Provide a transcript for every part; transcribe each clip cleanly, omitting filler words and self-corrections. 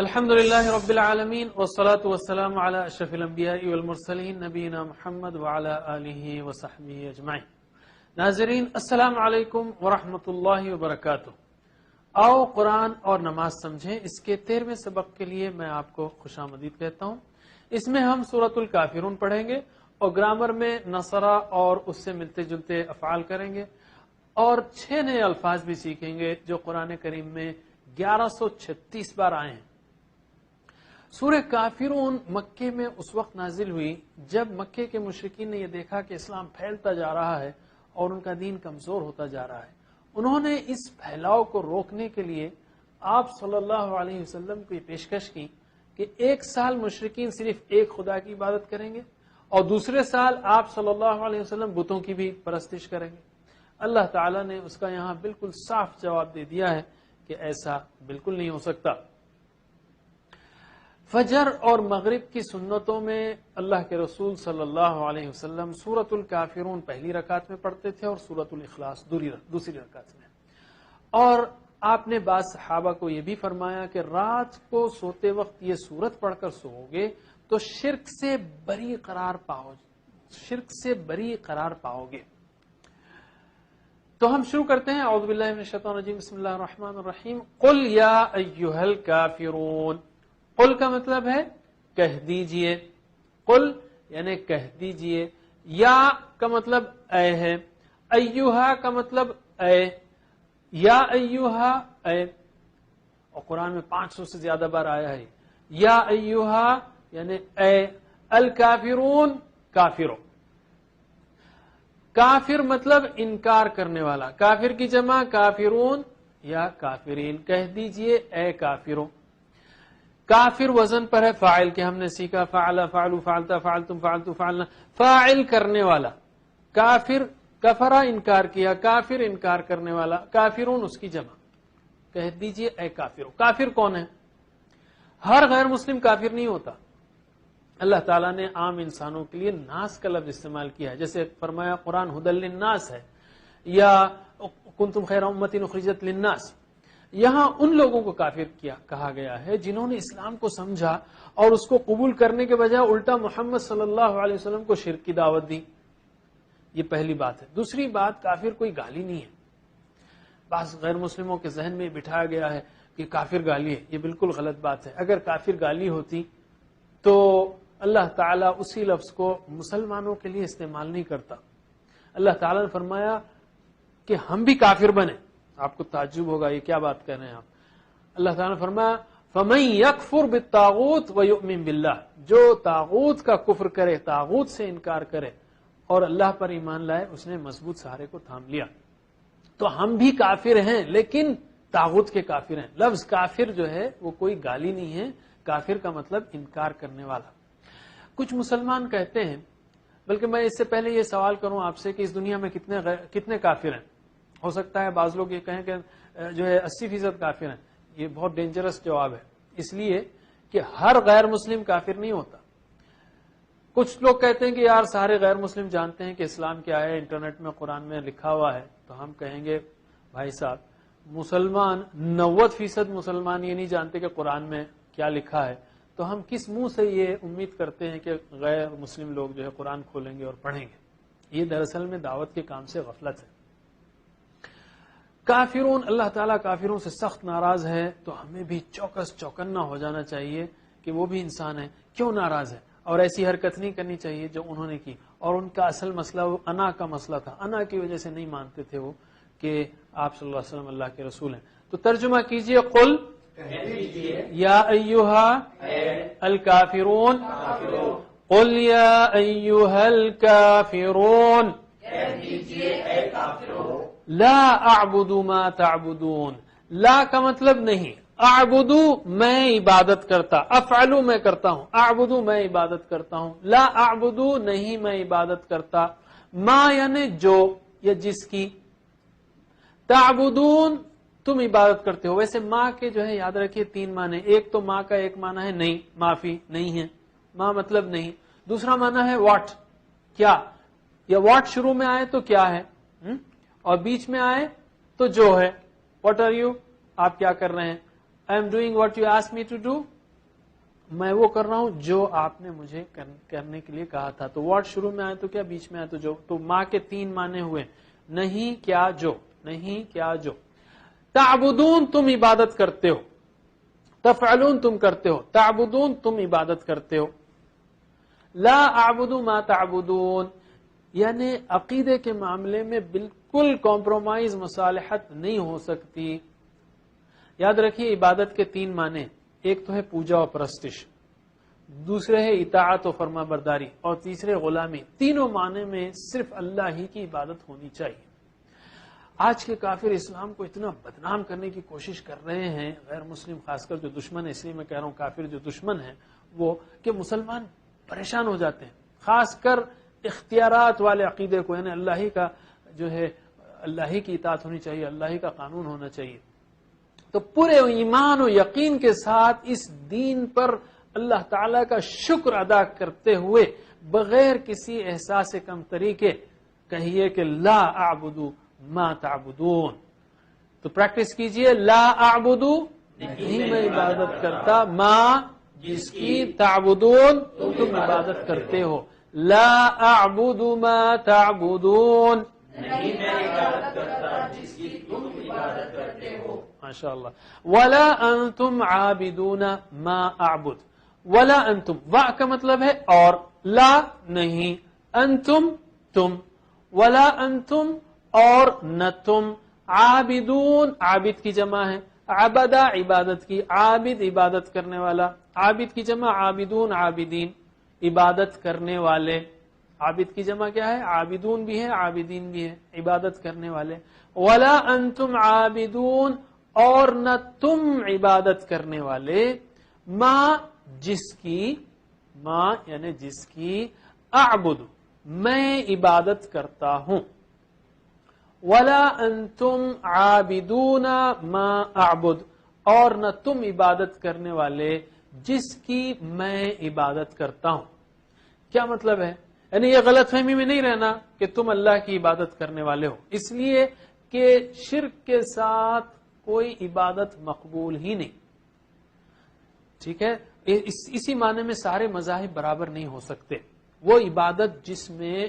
الحمدللہ رب العالمین والصلاة والسلام علی اشرف الانبیاء والمرسلین نبینا محمد وعلی آلہ وصحبہ اجمعین۔ ناظرین السلام علیکم ورحمۃ اللہ وبرکاتہ۔ آؤ قرآن اور نماز سمجھیں، اس کے 13ویں سبق کے لیے میں آپ کو خوش آمدید کہتا ہوں۔ اس میں ہم سورۃ الکافرون پڑھیں گے اور گرامر میں نصرہ اور اس سے ملتے جلتے افعال کریں گے اور 6 نئے الفاظ بھی سیکھیں گے جو قرآن کریم میں 1136 بار آئے ہیں۔ سورہ کافرون مکے میں اس وقت نازل ہوئی جب مکے کے مشرکین نے یہ دیکھا کہ اسلام پھیلتا جا رہا ہے اور ان کا دین کمزور ہوتا جا رہا ہے۔ انہوں نے اس پھیلاؤ کو روکنے کے لیے آپ صلی اللہ علیہ وسلم کو یہ پیشکش کی کہ 1 سال مشرکین صرف ایک خدا کی عبادت کریں گے اور دوسرے سال آپ صلی اللہ علیہ وسلم بتوں کی بھی پرستش کریں گے۔ اللہ تعالیٰ نے اس کا یہاں بالکل صاف جواب دے دیا ہے کہ ایسا بالکل نہیں ہو سکتا۔ فجر اور مغرب کی سنتوں میں اللہ کے رسول صلی اللہ علیہ وسلم سورۃ الکافرون پہلی رکعت میں پڑھتے تھے اور سورۃ الاخلاص دوسری رکعت میں، اور آپ نے بعض صحابہ کو یہ بھی فرمایا کہ رات کو سوتے وقت یہ سورت پڑھ کر سو گے تو شرک سے بری قرار پاؤ گے۔ تو ہم شروع کرتے ہیں۔ اعوذ باللہ من الشیطان الرجیم، بسم اللہ الرحمن الرحیم۔ قل یا ایھا الکافرون، قل کا مطلب ہے کہہ دیجئے، قل یعنی کہہ دیجئے، یا کا مطلب اے ہے، ایھا کا مطلب اے، یا ایھا اے، اور قرآن میں 500 سے زیادہ بار آیا ہے یا ایھا یعنی اے، الکافرون کافروں، کافر مطلب انکار کرنے والا، کافر کی جمع کافرون یا کافرین، کہہ دیجئے اے کافروں۔ کافر وزن پر ہے فاعل کے، ہم نے سیکھا فعل، فعلوا، فعلتا، فعلتم، فعلتو، فعلنا، فاعل کرنے والا، کافر کفرا انکار کیا، کافر انکار کرنے والا، کافرون اس کی جمع، کہہ دیجئے اے کافروں۔ کافر کون ہے؟ ہر غیر مسلم کافر نہیں ہوتا۔ اللہ تعالیٰ نے عام انسانوں کے لیے ناس کا لفظ استعمال کیا ہے، جیسے فرمایا قرآن ھدی للناس ہے، یا کنتم خیر امۃ اخرجت للناس۔ یہاں ان لوگوں کو کافر کہا گیا ہے جنہوں نے اسلام کو سمجھا اور اس کو قبول کرنے کے بجائے الٹا محمد صلی اللہ علیہ وسلم کو شرک کی دعوت دی۔ یہ پہلی بات ہے۔ دوسری بات، کافر کوئی گالی نہیں ہے۔ بعض غیر مسلموں کے ذہن میں بٹھایا گیا ہے کہ کافر گالی ہے، یہ بالکل غلط بات ہے۔ اگر کافر گالی ہوتی تو اللہ تعالیٰ اسی لفظ کو مسلمانوں کے لیے استعمال نہیں کرتا۔ اللہ تعالیٰ نے فرمایا کہ ہم بھی کافر بنے۔ آپ کو تعجب ہوگا یہ کیا بات کر رہے ہیں آپ۔ اللہ تعالیٰ نے فرمایا فَمَن يَكْفُرْ بِالطَّاغُوتِ وَيُؤْمِن بِاللَّهِ، جو طاغوت کا کفر کرے، طاغوت سے انکار کرے اور اللہ پر ایمان لائے، اس نے مضبوط سہارے کو تھام لیا۔ تو ہم بھی کافر ہیں لیکن طاغوت کے کافر ہیں۔ لفظ کافر جو ہے وہ کوئی گالی نہیں ہے، کافر کا مطلب انکار کرنے والا۔ کچھ مسلمان کہتے ہیں، بلکہ میں اس سے پہلے یہ سوال کروں آپ سے کہ اس دنیا میں کتنے کافر ہیں؟ ہو سکتا ہے بعض لوگ یہ کہیں کہ جو ہے 80% کافر ہیں۔ یہ بہت ڈینجرس جواب ہے، اس لیے کہ ہر غیر مسلم کافر نہیں ہوتا۔ کچھ لوگ کہتے ہیں کہ یار سارے غیر مسلم جانتے ہیں کہ اسلام کیا ہے، انٹرنیٹ میں قرآن میں لکھا ہوا ہے، تو ہم کہیں گے بھائی صاحب مسلمان 90% مسلمان یہ نہیں جانتے کہ قرآن میں کیا لکھا ہے، تو ہم کس منہ سے یہ امید کرتے ہیں کہ غیر مسلم لوگ جو ہے قرآن کھولیں گے اور پڑھیں گے؟ یہ دراصل میں دعوت کے کام سے غفلت ہے۔ کافرون، اللہ تعالیٰ کافروں سے سخت ناراض ہے، تو ہمیں بھی چوکنا ہو جانا چاہیے کہ وہ بھی انسان ہے، کیوں ناراض ہے، اور ایسی حرکت نہیں کرنی چاہیے جو انہوں نے کی۔ اور ان کا اصل مسئلہ وہ انا کا مسئلہ تھا، انا کی وجہ سے نہیں مانتے تھے وہ کہ آپ صلی اللہ علیہ وسلم اللہ کے رسول ہیں۔ تو ترجمہ کیجئے، قل یا ایھا الکافرون، قل یا ایھا الکافرون، لا اعبد ما تعبدون، لا کا مطلب نہیں، اعبدو میں عبادت کرتا، افعلو میں کرتا ہوں، اعبدو میں عبادت کرتا ہوں، لا اعبدو نہیں میں عبادت کرتا، ما یعنی جو یا جس کی، تعبدون تم عبادت کرتے ہو۔ ویسے ماں کے جو ہے یاد رکھیے 3 معنی، ایک تو ماں کا ایک معنی ہے نہیں، معافی نہیں ہے، ماں مطلب نہیں۔ دوسرا معنی ہے واٹ، کیا، یا واٹ شروع میں آئے تو کیا ہے، اور بیچ میں آئے تو جو ہے، واٹ آر یو، آپ کیا کر رہے ہیں۔ I am doing what you asked me to do. میں وہ کر رہا ہوں جو آپ نے مجھے کرنے کے لیے کہا تھا. تو واٹ شروع میں آئے تو کیا, بیچ میں آئے تو جو. تو ما کے 3 معنی ہوئے, نہیں کیا جو, نہیں کیا جو. تعبدون تم عبادت کرتے ہو, تفعلون تم کرتے ہو, تعبدون تم عبادت کرتے ہو. لا اعبد ما تعبدون یعنی عقیدے کے معاملے میں بالکل کمپرومائز مصالحت نہیں ہو سکتی. یاد رکھیے عبادت کے 3 معنی, ایک تو ہے پوجا و پرستش, دوسرے ہے اطاعت و فرما برداری, اور تیسرے غلامی. تینوں معنی میں صرف اللہ ہی کی عبادت ہونی چاہیے. آج کے کافر اسلام کو اتنا بدنام کرنے کی کوشش کر رہے ہیں, غیر مسلم خاص کر جو دشمن ہے, اس لیے میں کہہ رہا ہوں کافر جو دشمن ہیں وہ, کہ مسلمان پریشان ہو جاتے ہیں, خاص کر اختیارات والے عقیدے کو, یعنی اللہ ہی کا جو ہے, اللہ ہی کی اطاعت ہونی چاہیے, اللہ ہی کا قانون ہونا چاہیے. تو پورے ایمان و یقین کے ساتھ اس دین پر اللہ تعالی کا شکر ادا کرتے ہوئے بغیر کسی احساس کمتری کے کہیے کہ لا اعبد ما تعبدون. تو پریکٹس کیجئے, لا اعبد نہیں میں عبادت کرتا, ما جس کی, تعبدون تم عبادت کرتے ہو. لا اعبد ما تعبدون نہیں میں عبادت کرتا جس کی تم عبادت کرتے ہو. ماشاء اللہ. ولا انتم عابدون ما اعبد. ولا انتم, وا کا مطلب ہے اور, لا نہیں, انتم تم, ولا انتم اور نہ تم, عابدون عابد کی جمع ہے, عبدا عبادت کی, عابد عبادت کرنے والا, عابد کی جمع عابدون عابدین عبادت کرنے والے. عابد کی جمع کیا ہے, عابدون بھی ہے عابدین بھی ہے, عبادت کرنے والے. ولا انتم عابدون اور نہ تم عبادت کرنے والے, ما جس کی, ما یعنی جس کی, اعبد میں عبادت کرتا ہوں. ولا انتم عابدون ما اعبد اور نہ تم عبادت کرنے والے جس کی میں عبادت کرتا ہوں. کیا مطلب ہے, یعنی یہ غلط فہمی میں نہیں رہنا کہ تم اللہ کی عبادت کرنے والے ہو, اس لیے کہ شرک کے ساتھ کوئی عبادت مقبول ہی نہیں. ٹھیک ہے, اسی معنی میں سارے مذاہب برابر نہیں ہو سکتے. وہ عبادت جس میں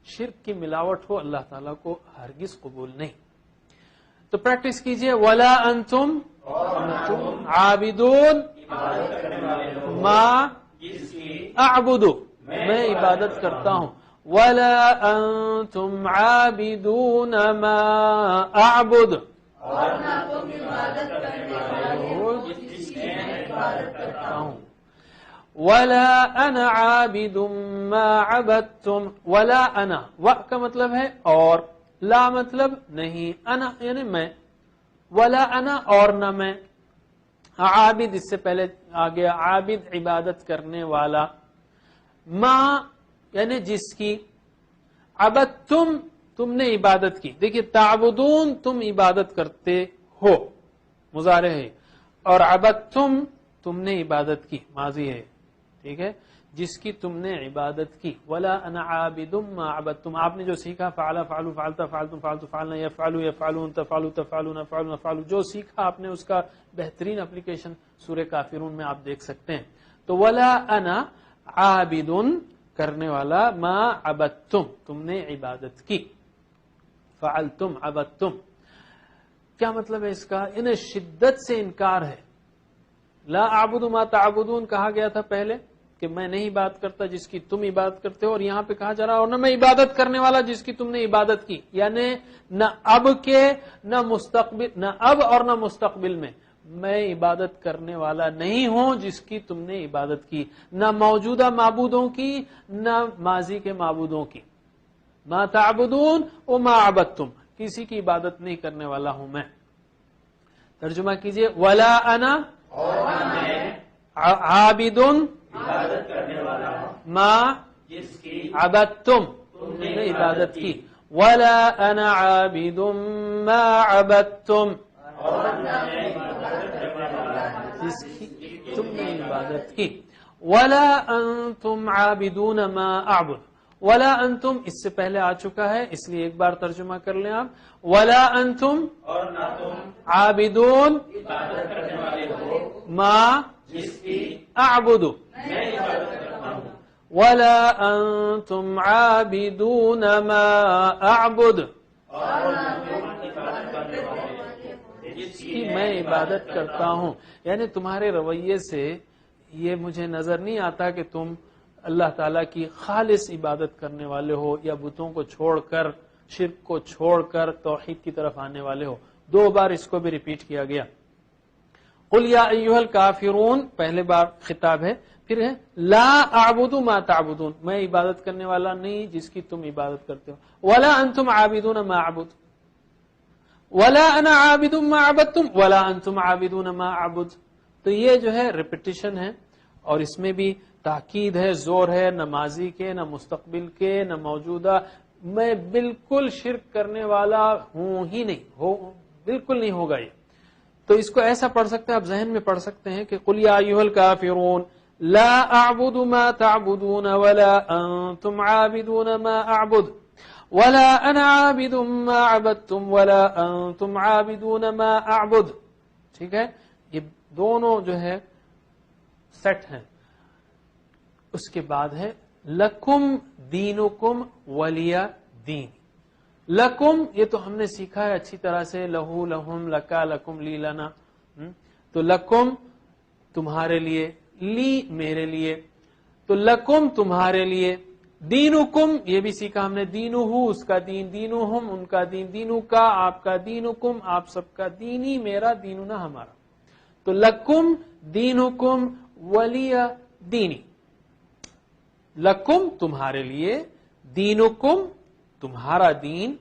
شرک کی ملاوٹ ہو اللہ تعالیٰ کو ہرگز قبول نہیں. تو پریکٹس کیجئے, ولا انتم عابدون ما اعبد میں عبادت کرتا ہوں. ولا انتم عابدون ما اعبد اور نہ تم عبادت کرنے والے ہو جس کی میں عبادت کرتا ہوں. ولا انا عابد ما عبدتم. ولا انا, و کا مطلب ہے اور, لا مطلب نہیں, انا یعنی میں, ولا انا اور نہ میں. عابد اس سے پہلے آ گیا, عابد عبادت کرنے والا, ما یعنی جس کی, عبدتم تم نے عبادت کی. دیکھیے تعبدون تم عبادت کرتے ہو مضارع ہے, اور عبدتم تم نے عبادت کی ماضی ہے. ٹھیک ہے, جس کی تم نے عبادت کی. ولا انا عابد ما عبدتم, آپ نے جو سیکھا, فعل فعلوا فعلت فعلتم فعلت فعلنا, يفعلوا يفعلون تفعلوا تفعلون نفعلوا نفعلوا, جو سیکھا آپ نے اس کا بہترین اپلیکیشن سورہ کافرون میں آپ دیکھ سکتے ہیں. تو ولا انا عابد کرنے والا, ما عبدتم تم نے عبادت کی, فعلتم عبدتم. کیا مطلب ہے اس کا, انہیں شدت سے انکار ہے. لا اعبد ما تعبدون کہا گیا تھا پہلے کہ میں نہیں عبادت کرتا جس کی تم عبادت کرتے ہو, اور یہاں پہ کہا جا رہا اور نہ میں عبادت کرنے والا جس کی تم نے عبادت کی. یعنی نہ اب کے نہ مستقبل, نہ اب اور نہ مستقبل میں عبادت کرنے والا نہیں ہوں جس کی تم نے عبادت کی, نہ موجودہ معبودوں کی نہ ماضی کے معبودوں کی. ما تعبدون و ما عبدتم, کسی کی عبادت نہیں کرنے والا ہوں میں. ترجمہ کیجئے, ولا انا عابدن عبادت کرنے والا, ما جس کی عبدتم تم نے عبادت کی, ولا انا عابد ما عبدتم اور جس کی تم نے عبادت کی. ولا انتم عابدون ما اعبد ولا انتم اس سے پہلے آ چکا ہے، اس لیے ایک بار ترجمہ کر لیں آپ. ولا انتم اور نہ تم عابدون عبادت کرنے والے ہو ما جس کی اعبد میں عبادت کرتا ہوں، ولا انتم عابدون ما اعبد اور نہ تم عبادت کرنے والے ہو جس کی میں عبادت کرتا ہوں. یعنی تمہارے رویے سے یہ مجھے نظر نہیں آتا کہ تم اللہ تعالیٰ کی خالص عبادت کرنے والے ہو یا بتوں کو چھوڑ کر، شرک کو چھوڑ کر توحید کی طرف آنے والے ہو. 2 بار اس کو بھی ریپیٹ کیا گیا. قل یا ایھا الکافرون پہلے بار خطاب ہے، پھر ہے لا اعبد ما تعبدون، میں عبادت کرنے والا نہیں جس کی تم عبادت کرتے ہو. ولا انتم عابدون ما اعبد ولا انا عابد ما عبدتم ولا انتم عابدون ما اعبد. تو یہ جو ہے ریپیٹیشن ہے اور اس میں بھی تاکید ہے، زور ہے، نہ ماضی کے، نہ مستقبل کے، نہ موجودہ. میں بالکل شرک کرنے والا ہوں ہی نہیں، بالکل نہیں ہوگا یہ. تو اس کو ایسا پڑھ سکتے ہیں، آپ ذہن میں پڑھ سکتے ہیں کہ قل یا ایھا الکافرون لا اعبد ما تعبدون ولا انتم عابدون ما اعبد ولا انا عابد ما عبدتم ولا انتم عابدون ما اعبد. ٹھیک ہے، یہ دونوں جو ہے سیٹ ہیں. اس کے بعد ہے لکم دینکم ولی دین. لکم یہ تو ہم نے سیکھا ہے اچھی طرح سے، لہو لہم لکا لکم لی لنا. تو لکم تمہارے لیے، لی میرے لیے. تو لکم تمہارے لیے، دینکم یہ بھی سیکھا ہم نے، دینہو اس کا دین، دینہم ان کا دین، دینو کا آپ کا، دینکم آپ سب کا، دینی میرا، دیننا ہمارا. تو لکم دینکم ولی دینی. لکم تمہارے لیے، دینکم تمہارا دین،